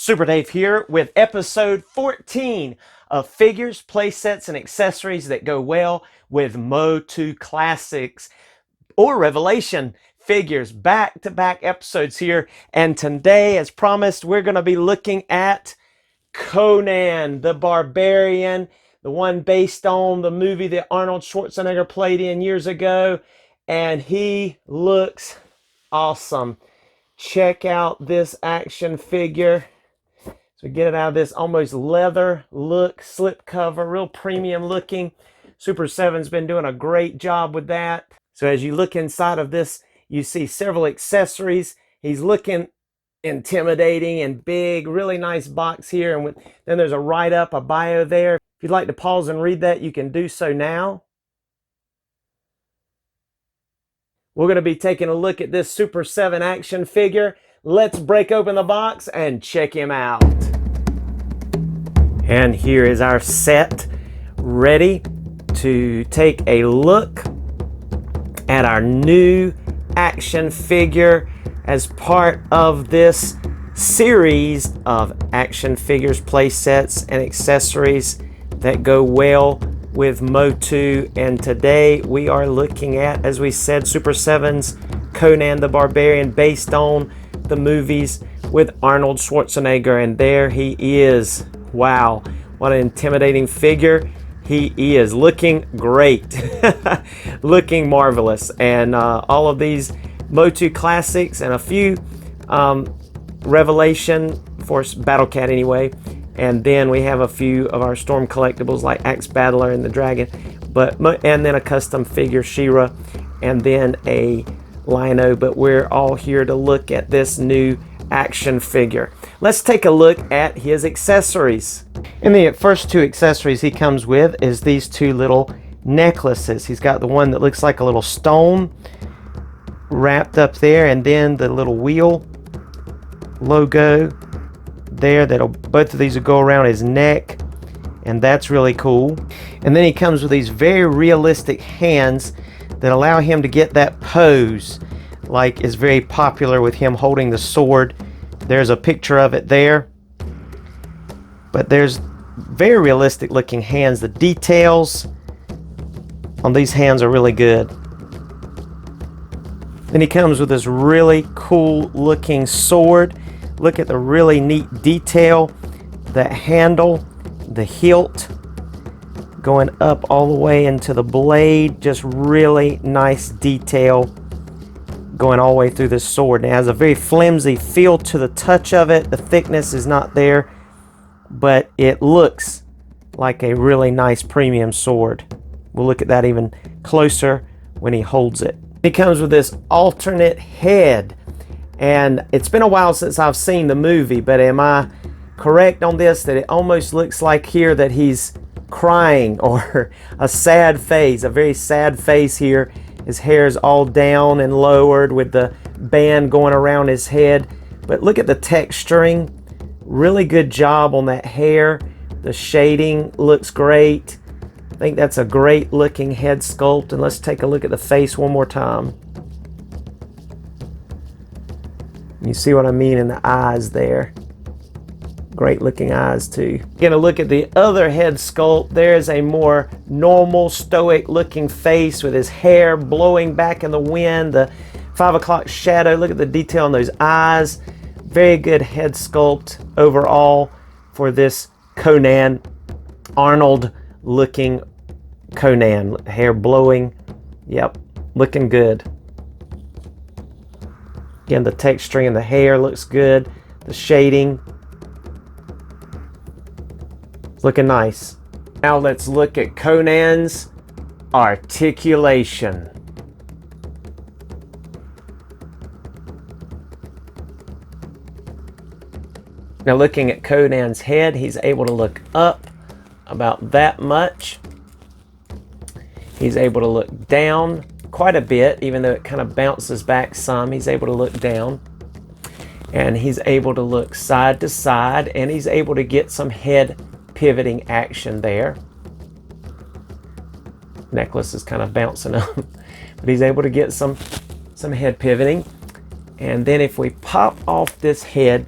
Super Dave here with episode 14 of figures, playsets, and accessories that go well with MOTU Classics or Revelation figures. Back-to-back episodes here. And today, as promised, we're going to be looking at Conan the Barbarian, the one based on the movie that Arnold Schwarzenegger played in years ago. And he looks awesome. Check out this action figure. So get it out of this almost leather look, slip cover, real premium looking. Super 7's been doing a great job with that. So as you look inside of this, you see several accessories. He's looking intimidating and big, really nice box here. And then there's a write-up, a bio there. If you'd like to pause and read that, you can do so now. We're going to be taking a look at this Super 7 action figure. Let's break open the box and check him out. And here is our set, ready to take a look at our new action figure as part of this series of action figures, play sets, and accessories that go well with MOTU. And today we are looking at, as we said, Super 7's Conan the Barbarian based on the movies with Arnold Schwarzenegger. And there he is. Wow, what an intimidating figure. He is looking great, looking marvelous. And all of these MOTU Classics and a few Revelation for Battle Cat anyway. And then we have a few of our Storm collectibles like Axe Battler and the Dragon, and then a custom figure She-Ra, and then a Lino. But we're all here to look at this new action figure. Let's take a look at his accessories. And the first two accessories he comes with is these two little necklaces. He's got the one that looks like a little stone wrapped up there, and then the little wheel logo there. Both of these will go around his neck, and that's really cool. And then he comes with these very realistic hands that allow him to get that pose like is very popular with him holding the sword. There's a picture of it there, but there's very realistic looking hands. The details on these hands are really good. Then he comes with this really cool looking sword. Look at the really neat detail, the handle, the hilt going up all the way into the blade. Just really nice detail going all the way through this sword. And it has a very flimsy feel to the touch of it. The thickness is not there, but it looks like a really nice premium sword. We'll look at that even closer when he holds it. He comes with this alternate head. And it's been a while since I've seen the movie, but am I correct on this that it almost looks like here that he's crying or a sad face, a very sad face here. His hair's all down and lowered with the band going around his head. But look at the texturing. Really good job on that hair. The shading looks great. I think that's a great looking head sculpt. And let's take a look at the face one more time. You see what I mean in the eyes there. Great looking eyes too. Gonna look at the other head sculpt. There's a more normal, stoic looking face with his hair blowing back in the wind. The 5 o'clock shadow. Look at the detail on those eyes. Very good head sculpt overall for this Conan. Arnold looking Conan. Hair blowing. Yep, looking good. Again, the texturing in the hair looks good. The shading. It's looking nice. Now let's look at Conan's articulation. Now looking at Conan's head, he's able to look up about that much. He's able to look down quite a bit, even though it kind of bounces back some. He's able to look down, and he's able to look side to side, and he's able to get some head pivoting action there. Necklace is kind of bouncing up, but he's able to get some head pivoting. And then if we pop off this head,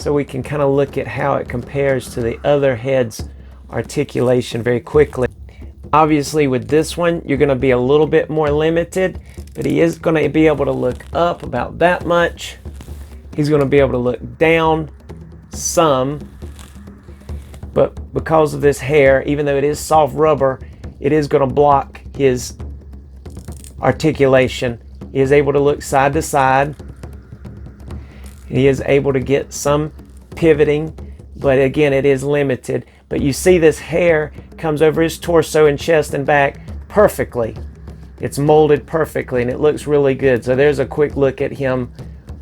so we can kind of look at how it compares to the other head's articulation very quickly. Obviously with this one, you're going to be a little bit more limited, but he is going to be able to look up about that much. He's going to be able to look down some, but because of this hair, even though it is soft rubber, it is going to block his articulation. He is able to look side to side. He is able to get some pivoting, but again, it is limited. But you see this hair comes over his torso and chest and back perfectly. It's molded perfectly and it looks really good. So there's a quick look at him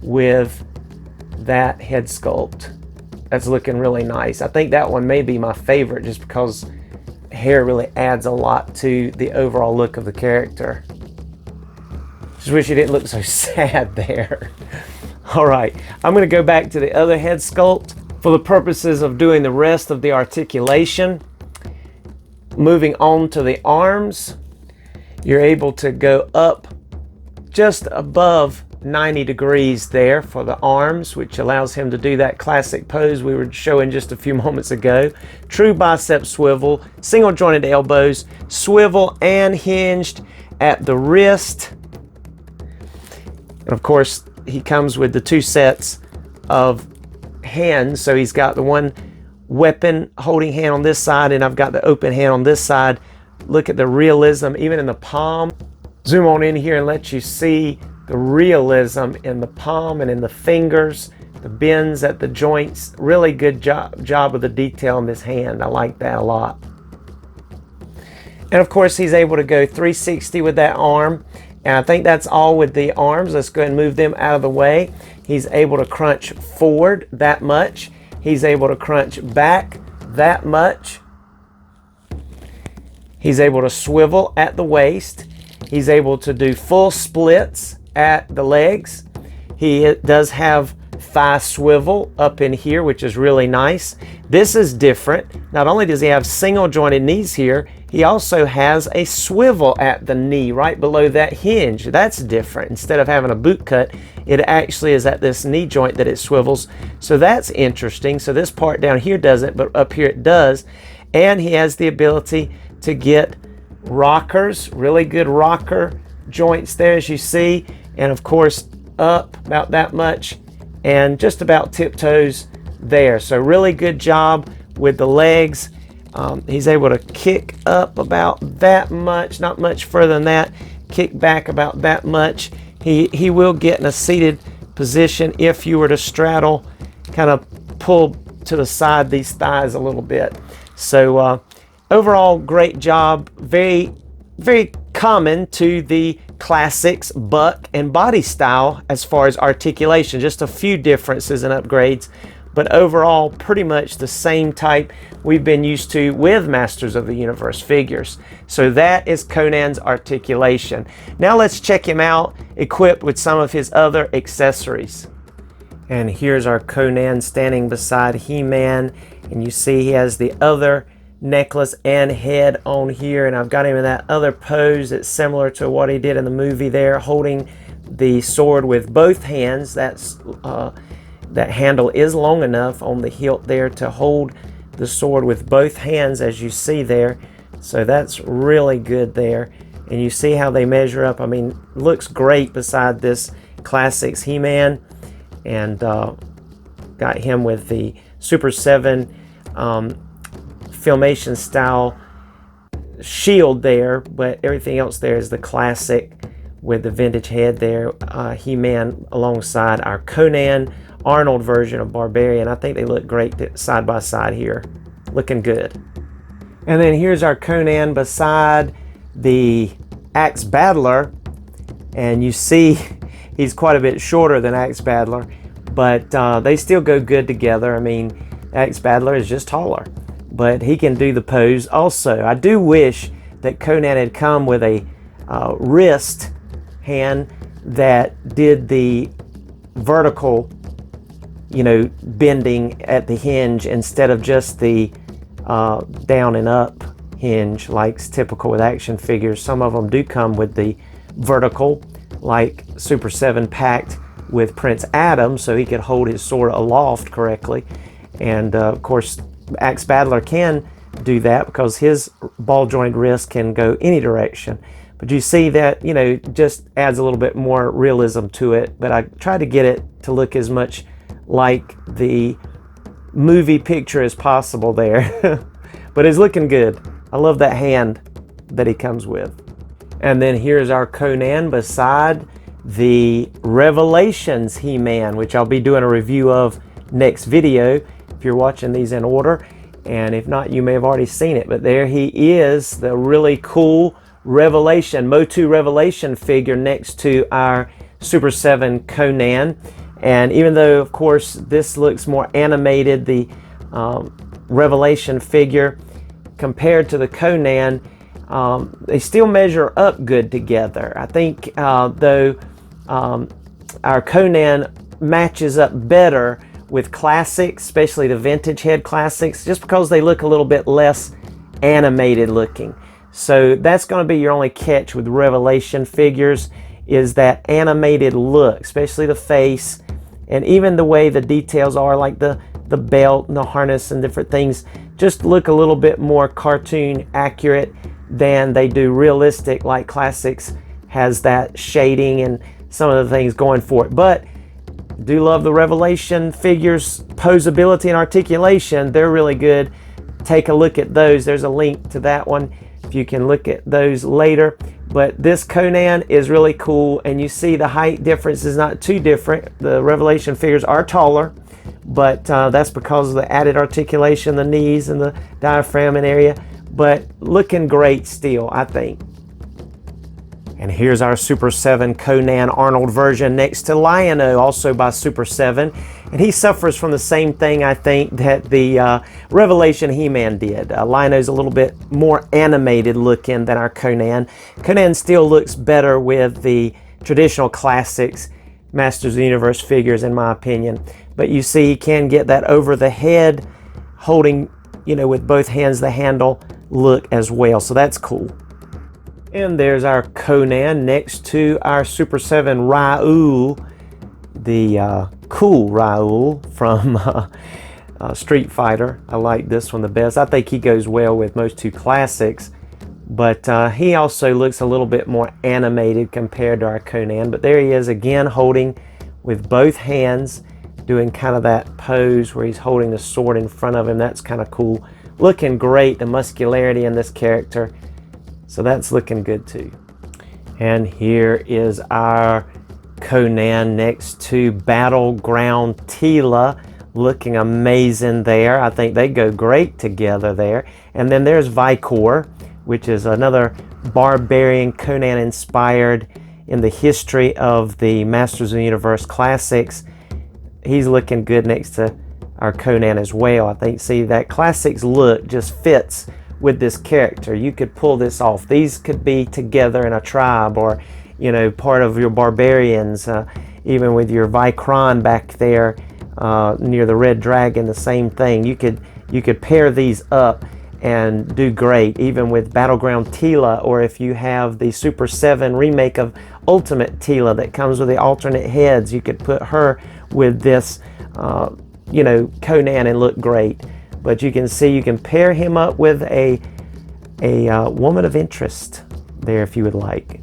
with that head sculpt. That's looking really nice. I think that one may be my favorite just because hair really adds a lot to the overall look of the character. Just wish he didn't look so sad there. All right, I'm going to go back to the other head sculpt for the purposes of doing the rest of the articulation. Moving on to the arms, you're able to go up just above 90 degrees there for the arms, which allows him to do that classic pose we were showing just a few moments ago. True bicep swivel, single jointed elbows, swivel and hinged at the wrist. And of course, he comes with the two sets of hands. So he's got the one weapon holding hand on this side, and I've got the open hand on this side. Look at the realism, even in the palm. Zoom on in here and let you see the realism in the palm and in the fingers, the bends at the joints. Really good job of the detail in this hand. I like that a lot. And of course, he's able to go 360 with that arm. And I think that's all with the arms. Let's go ahead and move them out of the way. He's able to crunch forward that much. He's able to crunch back that much. He's able to swivel at the waist. He's able to do full splits at the legs. He does have thigh swivel up in here, which is really nice. This is different. Not only does he have single jointed knees here, he also has a swivel at the knee right below that hinge. That's different. Instead of having a boot cut, it actually is at this knee joint that it swivels. So that's interesting. So this part down here doesn't, but up here it does. And he has the ability to get rockers, really good rocker joints there, as you see. And of course, up about that much and just about tiptoes there. So really good job with the legs. He's able to kick up about that much, not much further than that, kick back about that much. He will get in a seated position if you were to straddle, kind of pull to the side these thighs a little bit. So overall, great job. Very, very common to the classics buck and body style as far as articulation. Just a few differences and upgrades, but overall pretty much the same type we've been used to with Masters of the Universe figures. So that is Conan's articulation. Now let's check him out equipped with some of his other accessories. And here's our Conan standing beside He-Man, and you see he has the other necklace and head on here, and I've got him in that other pose that's similar to what he did in the movie there, holding the sword with both hands. That's that handle is long enough on the hilt there to hold the sword with both hands, as you see there. So that's really good there, and you see how they measure up. I mean, looks great beside this Classics He-Man. And got him with the Super 7 Filmation style shield there, but everything else there is the classic with the vintage head there. He-Man alongside our Conan Arnold version of Barbarian. I think they look great side by side here. Looking good. And then here's our Conan beside the Axe Battler. And you see he's quite a bit shorter than Axe Battler, but they still go good together. I mean, Axe Battler is just taller, but he can do the pose also. I do wish that Conan had come with a wrist hand that did the vertical, you know, bending at the hinge instead of just the down and up hinge like's typical with action figures. Some of them do come with the vertical, like Super 7 Pact with Prince Adam so he could hold his sword aloft correctly. And of course, Axe Battler can do that because his ball jointed wrist can go any direction. But you see that, you know, just adds a little bit more realism to it. But I try to get it to look as much like the movie picture as possible there. But it's looking good. I love that hand that he comes with. And then here's our Conan beside the Revelations He-Man, which I'll be doing a review of next video if you're watching these in order. And if not, you may have already seen it. But there he is, the really cool Revelation, MOTU Revelation figure next to our Super 7 Conan. And even though, of course, this looks more animated, the Revelation figure compared to the Conan, they still measure up good together. I think, though, our Conan matches up better with classics, especially the vintage head classics, just because they look a little bit less animated looking. So that's going to be your only catch with Revelation figures, is that animated look, especially the face, and even the way the details are, like the belt and the harness and different things, just look a little bit more cartoon accurate than they do realistic, like classics has that shading and some of the things going for it. But do love the Revelation figures, posability and articulation. They're really good. Take a look at those. There's a link to that one if you can look at those later. But this Conan is really cool, and you see the height difference is not too different. The Revelation figures are taller, but that's because of the added articulation, the knees and the diaphragm and area. But looking great still, I think. And here's our Super 7 Conan Arnold version next to Lion-O, also by Super 7. And he suffers from the same thing, I think, that the Revelation He-Man did. Lion-O's a little bit more animated looking than our Conan. Conan still looks better with the traditional classics, Masters of the Universe figures, in my opinion. But you see, he can get that over the head, holding, you know, with both hands the handle look as well. So that's cool. And there's our Conan next to our Super 7 Raul, the cool Raul from Street Fighter. I like this one the best. I think he goes well with MOTU Classics, but he also looks a little bit more animated compared to our Conan. But there he is again, holding with both hands, doing kind of that pose where he's holding the sword in front of him. That's kind of cool. Looking great, the muscularity in this character. So that's looking good too. And here is our Conan next to Battleground Tila, looking amazing there. I think they go great together there. And then there's Vicor, which is another barbarian Conan inspired in the history of the Masters of the Universe classics. He's looking good next to our Conan as well. I think, see, that classics look just fits with this character. You could pull this off. These could be together in a tribe, or, you know, part of your barbarians, even with your Vicron back there near the Red Dragon, the same thing. You could pair these up and do great, even with Battleground Tila, or if you have the Super 7 remake of Ultimate Tila that comes with the alternate heads, you could put her with this you know, Conan and look great. But you can see you can pair him up with a woman of interest there if you would like.